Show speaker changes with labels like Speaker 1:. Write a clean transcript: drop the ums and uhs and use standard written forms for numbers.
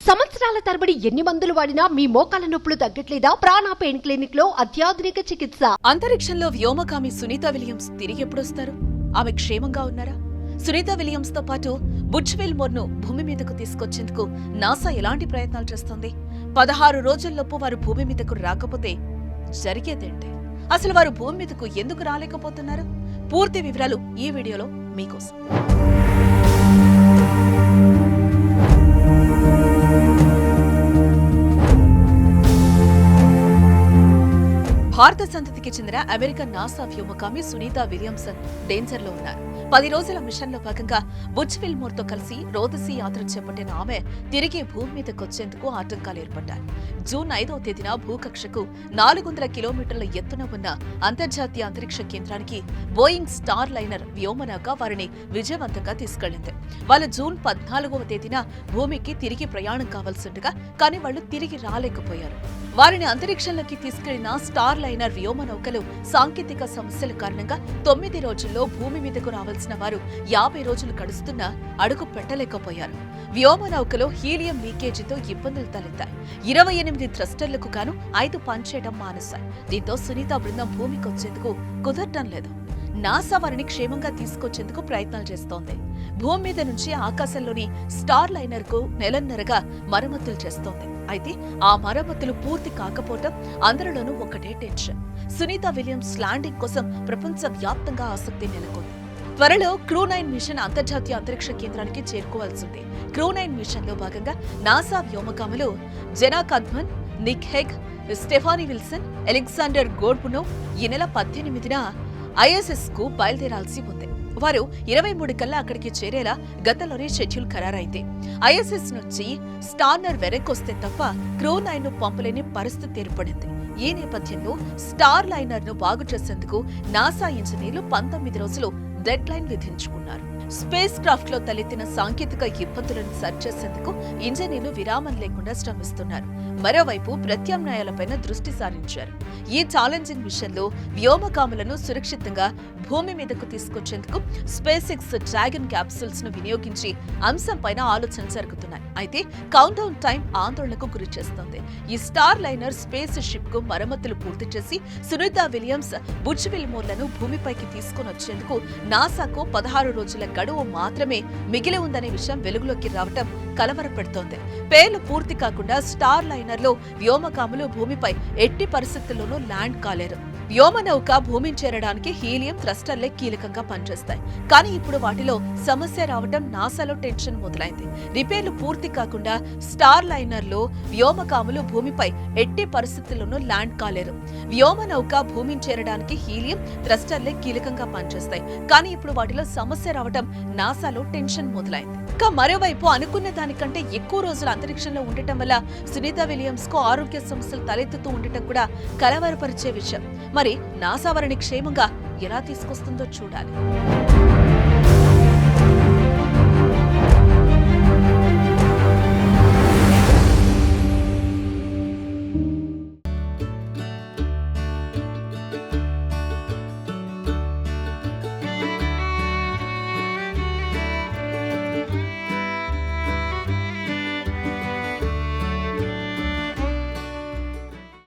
Speaker 1: సంవత్సరాల తరబడి ఎన్ని మందులు వాడినా మీ మోకాల నొప్పులు తగ్గట్లేదా? ప్రాణ పెయిన్ క్లినిక్ లో అత్యాధునిక చికిత్స.
Speaker 2: అంతరిక్షంలో వ్యోమగామి సునీత విలియమ్స్ తిరిగి ఎప్పుడొస్తారు? ఆమె క్షేమంగా ఉన్నారా? సునీత విలియమ్స్ తో పాటు బుచ్ విల్మోర్ ను భూమి మీదకు తీసుకొచ్చేందుకు నాసా ఎలాంటి ప్రయత్నాలు చేస్తోంది? 16 రోజుల్లోపు వారు భూమి మీదకు రాకపోతే జరిగేదేంటి? అసలు వారు భూమి మీదకు ఎందుకు రాలేకపోతున్నారు? పూర్తి వివరాలు ఈ వీడియోలో మీకోసం. భారత సంతతికి చెందిన అమెరికన్ నాసా వ్యోమగామి సునీత విలియమ్సన్ డేంజర్ లో ఉన్నారు. 10 రోజుల మిషన్ లో భాగంగా బుచ్ విల్మోర్ తో కలిసి రోదసీ యాత్ర చేపట్టిన ఆమె తిరిగి భూమి మీదకొచ్చేందుకు ఆటంకాలు ఏర్పడ్డాయి. జూన్ 5వ తేదీన భూకక్షకు 400 కిలోమీటర్ల ఎత్తున ఉన్న అంతర్జాతీయ అంతరిక్ష కేంద్రానికి బోయింగ్ స్టార్ లైనర్ వ్యోమనౌక వారిని విజయవంతంగా తీసుకెళ్లింది. వాళ్ళు జూన్ 14వ తేదీన భూమికి తిరిగి ప్రయాణం కావాల్సిండగా కానీ వాళ్ళు తిరిగి రాలేకపోయారు. వారిని అంతరిక్షంలోకి తీసుకెళ్లిన స్టార్ లైనర్ వ్యోమనౌకలు సాంకేతిక సమస్యల కారణంగా 9 రోజుల్లో భూమి మీదకు రావాల్సిన వారు 50 రోజులు గడుస్తున్నా అడుగు పెట్టలేకపోయారు. వ్యోమనౌకలో హీలియం లీకేజీతో ఇబ్బందులు తలెత్తాయి. 28 థ్రస్టర్లకు గాను 5 పనిచేయడం మానేశాయి. దీంతో సునీత బృందం భూమికి వచ్చేందుకు కుదరటం లేదు. నాసా వారిని క్షేమంగా తీసుకొచ్చేందుకు ప్రయత్నాలు చేస్తోంది. భూమి మీద నుంచి ఆకాశంలోని స్టార్ లైనర్ కు నెలన్నరగా మరమ్మతులు చేస్తోంది. అయితే ఆ మరమ్మతులు పూర్తి కాకపోవటం అందరిలోనూ ఒకటే టెన్షన్. సునీత విలియమ్స్ ల్యాండింగ్ కోసం ప్రపంచ వ్యాప్తంగా ఆసక్తి నెలకొంది. త్వరలో క్రూ-9 మిషన్ అంతర్జాతీయ అంతరిక్ష కేంద్రానికి చేరుకోవాల్సింది. క్రూ-9 మిషన్ లో భాగంగా నాసా వ్యోమగాములు Zena Cardman, Nick Hague, Stephanie Wilson, Alexander Gorbunov ఈ నెల 18న ఐఎస్ఎస్ కు బయలుదేరాల్సి ఉంది. వారు 23 కల్లా అక్కడికి చేరేలా గతంలోనే షెడ్యూల్ ఖరారైంది. ఐఎస్ఎస్ నుంచి స్టార్నర్ వెనక్కొస్తే తప్ప క్రూ-9 ను పంపలేని పరిస్థితి ఏర్పడింది. ఈ నేపథ్యంలో స్టార్ లైనర్ ను బాగు చేసేందుకు నాసా ఇంజనీర్లు 19 రోజులు డెడ్ లైన్ విధించుకున్నారు. స్పేస్ క్రాఫ్ట్ లో తలెత్తిన సాంకేతిక ఇబ్బందులను సరిచేసేందుకు ఇంజనీర్లు విరామం లేకుండా శ్రమిస్తున్నారు. మరోవైపు ప్రత్యామ్నాయాలపైన దృష్టి సారించారు. ఈ ఛాలెంజింగ్ మిషన్ లో వ్యోమగాములను సురక్షితంగా భూమి మీదకు తీసుకొచ్చేందుకు స్పేస్ ఎక్స్ డ్రాగన్ క్యాప్సూల్స్ ను వినియోగించి అంశంపైన ఆలోచనలు జరుగుతున్నాయి. అయితే కౌంట్ డౌన్ టైం ఆందోళనకు గురి చేస్తోంది. ఈ స్టార్ లైనర్ స్పేస్ షిప్ కు మరమ్మతులు పూర్తి చేసి సునీత విలియమ్స్ బుచ్ విల్మోర్లను భూమిపైకి తీసుకుని వచ్చేందుకు నాసాకు 16 రోజుల గడువు మాత్రమే మిగిలి ఉందనే విషయం వెలుగులోకి రావటం కలవరపెడుతోంది. పేర్లు పూర్తి కాకుండా స్టార్ లైనర్ లో వ్యోమగాములు భూమిపై ఎట్టి పరిస్థితుల్లోనూ ల్యాండ్ కాలేరు. వ్యోమనౌక భూమిని చేరడానికి హీలియం థ్రస్టర్లే కీలకంగా పనిచేస్తాయి. కానీ ఇప్పుడు వాటిలో సమస్య రావటం నాసాలో టెన్షన్ మొదలైంది. రిపేర్లు పూర్తి కాకుండా స్టార్ లైనర్ లో వ్యోమగాములు భూమిపై ఎట్టి పరిస్థితుల్లోనూ ల్యాండ్ కాలేరు. వ్యోమనౌక భూమిని చేరడానికి హీలియం థ్రస్టర్లే కీలకంగా పనిచేస్తాయి. కానీ ఇప్పుడు వాటిలో సమస్య రావటం నాసాలో టెన్షన్ మొదలైంది. ఇక మరోవైపు అనుకున్న దానికంటే ఎక్కువ రోజులు అంతరిక్షంలో ఉండటం వల్ల సునీత విలియమ్స్ కు ఆరోగ్య సమస్యలు తలెత్తుతూ ఉండటం కూడా కలవరపరిచే విషయం. మరి నాసా వారిని క్షేమంగా ఎలా తీసుకొస్తుందో చూడాలి.